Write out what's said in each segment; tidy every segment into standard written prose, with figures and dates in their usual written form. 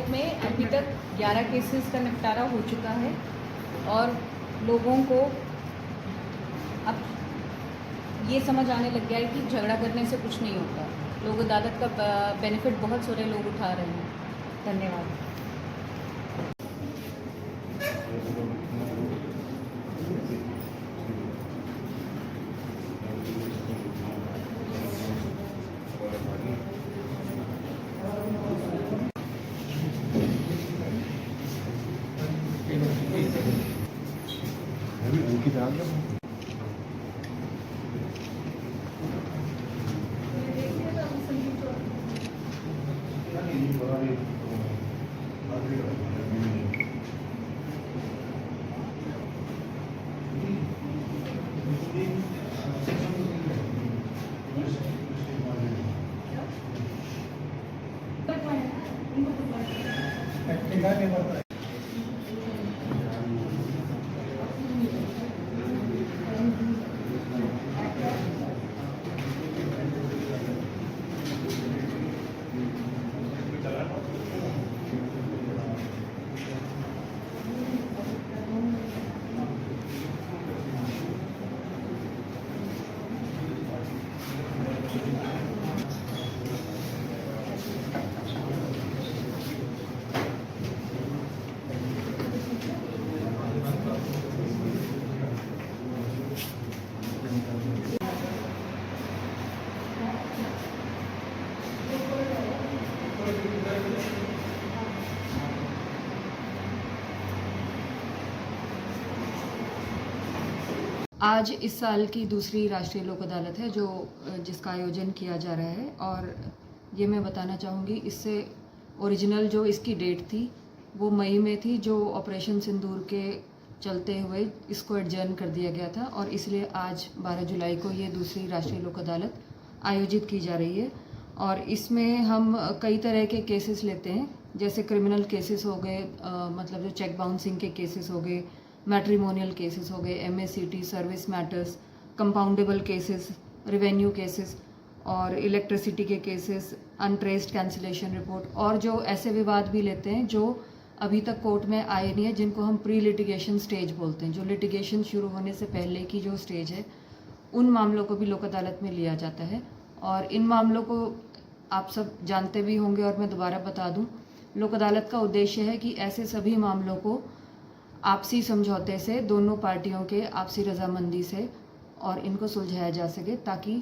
में अभी तक 11 केसेस का निपटारा हो चुका है और लोगों को अब ये समझ आने लग गया है कि झगड़ा करने से कुछ नहीं होता। लोग अदालत का बेनिफिट बहुत सारे लोग उठा रहे हैं। धन्यवाद। आज इस साल की दूसरी राष्ट्रीय लोक अदालत है जिसका आयोजन किया जा रहा है और ये मैं बताना चाहूँगी, इससे ओरिजिनल जो इसकी डेट थी वो मई में थी, जो ऑपरेशन सिंदूर के चलते हुए इसको एडजर्न कर दिया गया था और इसलिए आज 12 जुलाई को ये दूसरी राष्ट्रीय लोक अदालत आयोजित की जा रही है। और इसमें हम कई तरह के केसेस लेते हैं, जैसे क्रिमिनल केसेस हो गए, मतलब जो चेक बाउंसिंग के केसेस हो गए, मैट्रिमोनियल केसेस हो गए, MACT service matters, compoundable cases, revenue cases और इलेक्ट्रिसिटी के केसेस, अनट्रेस्ड कैंसिलेशन रिपोर्ट, और जो ऐसे विवाद भी लेते हैं जो अभी तक कोर्ट में आए नहीं है, जिनको हम प्री लिटिगेशन स्टेज बोलते हैं, जो लिटिगेशन शुरू होने से पहले की जो स्टेज है, उन मामलों को भी लोक अदालत में लिया जाता है। और इन मामलों को आप सब जानते भी होंगे और मैं दोबारा बता दूं, लोक अदालत का उद्देश्य है कि ऐसे सभी मामलों को आपसी समझौते से, दोनों पार्टियों के आपसी रजामंदी से और इनको सुलझाया जा सके, ताकि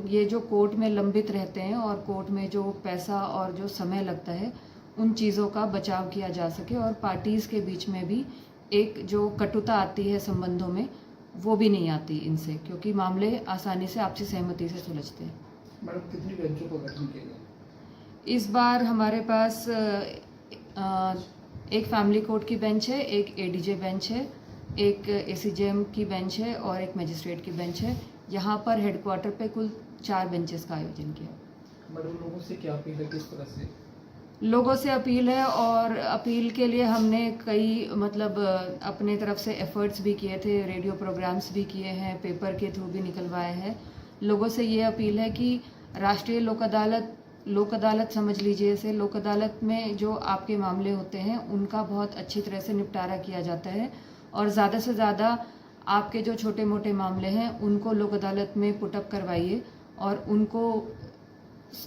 ये जो कोर्ट में लंबित रहते हैं और कोर्ट में जो पैसा और जो समय लगता है, उन चीज़ों का बचाव किया जा सके और पार्टीज़ के बीच में भी एक जो कटुता आती है संबंधों में, वो भी नहीं आती इनसे, क्योंकि मामले आसानी से आपसी सहमति से सुलझते हैं। मैडम, कितनी बेंचों का गठन किया गया? इस बार हमारे पास एक फैमिली कोर्ट की बेंच है, एक ADJ बेंच है, एक ACJM की बेंच है और एक मजिस्ट्रेट की बेंच है। यहाँ पर हेडक्वार्टर पे कुल 4 बेंचेस का आयोजन किया। मैडम, लोगों से क्या अपील है, किस तरह से? लोगों से अपील है, और अपील के लिए हमने कई अपने तरफ से एफर्ट्स भी किए थे, रेडियो प्रोग्राम्स भी किए हैं, पेपर के थ्रू भी निकलवाए हैं। लोगों से ये अपील है कि राष्ट्रीय लोक अदालत समझ लीजिए इसे, लोक अदालत में जो आपके मामले होते हैं उनका बहुत अच्छी तरह से निपटारा किया जाता है, और ज़्यादा से ज़्यादा आपके जो छोटे मोटे मामले हैं उनको लोक अदालत में पुटअप करवाइए और उनको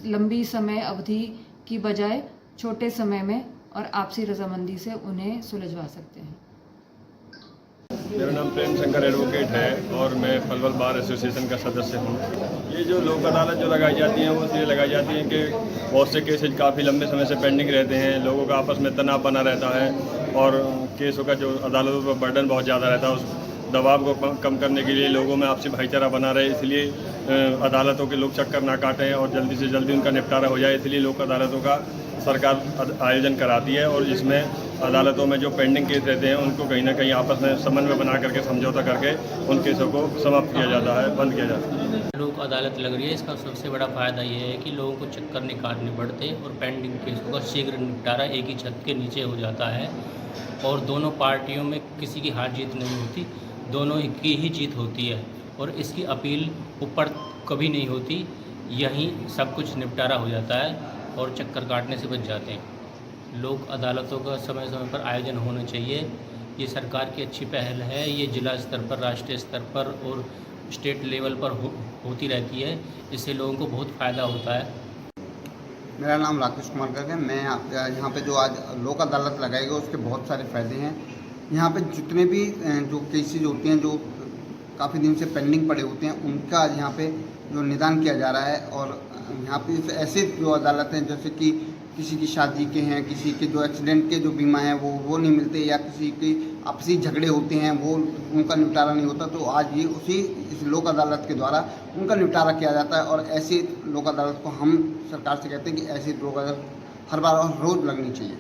लंबी समय अवधि की बजाय छोटे समय में और आपसी रजामंदी से उन्हें सुलझवा सकते हैं। मेरा नाम प्रेम शंकर एडवोकेट है और मैं पलवल बार एसोसिएशन का सदस्य हूँ। ये जो लोक अदालत जो लगाई जाती हैं वो इसलिए लगाई जाती हैं कि बहुत से केसेज काफ़ी लंबे समय से पेंडिंग रहते हैं, लोगों का आपस में तनाव बना रहता है और केसों का जो अदालतों पर बर्डन बहुत ज़्यादा रहता है, उस दबाव को कम करने के लिए लोगों में आपसी भाईचारा बना रहे, इसलिए अदालतों के लोग चक्कर ना काटें और जल्दी से जल्दी उनका निपटारा हो जाए, इसलिए लोक अदालतों का सरकार आयोजन कराती है। और जिसमें अदालतों में जो पेंडिंग केस रहते हैं उनको कहीं ना कहीं आपस में समन्वय बना करके समझौता करके उन केसों को समाप्त किया जाता है, बंद किया जाता है। लोक अदालत लग रही है, इसका सबसे बड़ा फ़ायदा ये है कि लोगों को चक्कर नहीं काटने पड़ते और पेंडिंग केसों का शीघ्र निपटारा एक ही छत के नीचे हो जाता है और दोनों पार्टियों में किसी की हार जीत नहीं होती, दोनों की ही जीत होती है और इसकी अपील ऊपर कभी नहीं होती, यहीं सब कुछ निपटारा हो जाता है और चक्कर काटने से बच जाते हैं। लोक अदालतों का समय समय पर आयोजन होना चाहिए, ये सरकार की अच्छी पहल है, ये जिला स्तर पर, राष्ट्रीय स्तर पर और स्टेट लेवल पर होती रहती है, इससे लोगों को बहुत फ़ायदा होता है। मेरा नाम राकेश कुमार गर्ग है। मैं यहाँ पे जो आज लोक अदालत लगाई गई उसके बहुत सारे फ़ायदे हैं। यहाँ पे जितने भी जो केसेज होते हैं जो काफ़ी दिन से पेंडिंग पड़े होते हैं उनका आज यहाँ पे जो निदान किया जा रहा है और यहाँ पे ऐसे जो अदालत हैं जैसे कि किसी की शादी के हैं, किसी के जो एक्सीडेंट के जो बीमा हैं वो नहीं मिलते या किसी के आपसी झगड़े होते हैं वो उनका निपटारा नहीं होता, तो आज ये उसी इस लोक अदालत के द्वारा उनका निपटारा किया जाता है। और ऐसी लोक अदालत को हम सरकार से कहते हैं कि ऐसी लोक अदालत हर बार और रोज़ लगनी चाहिए।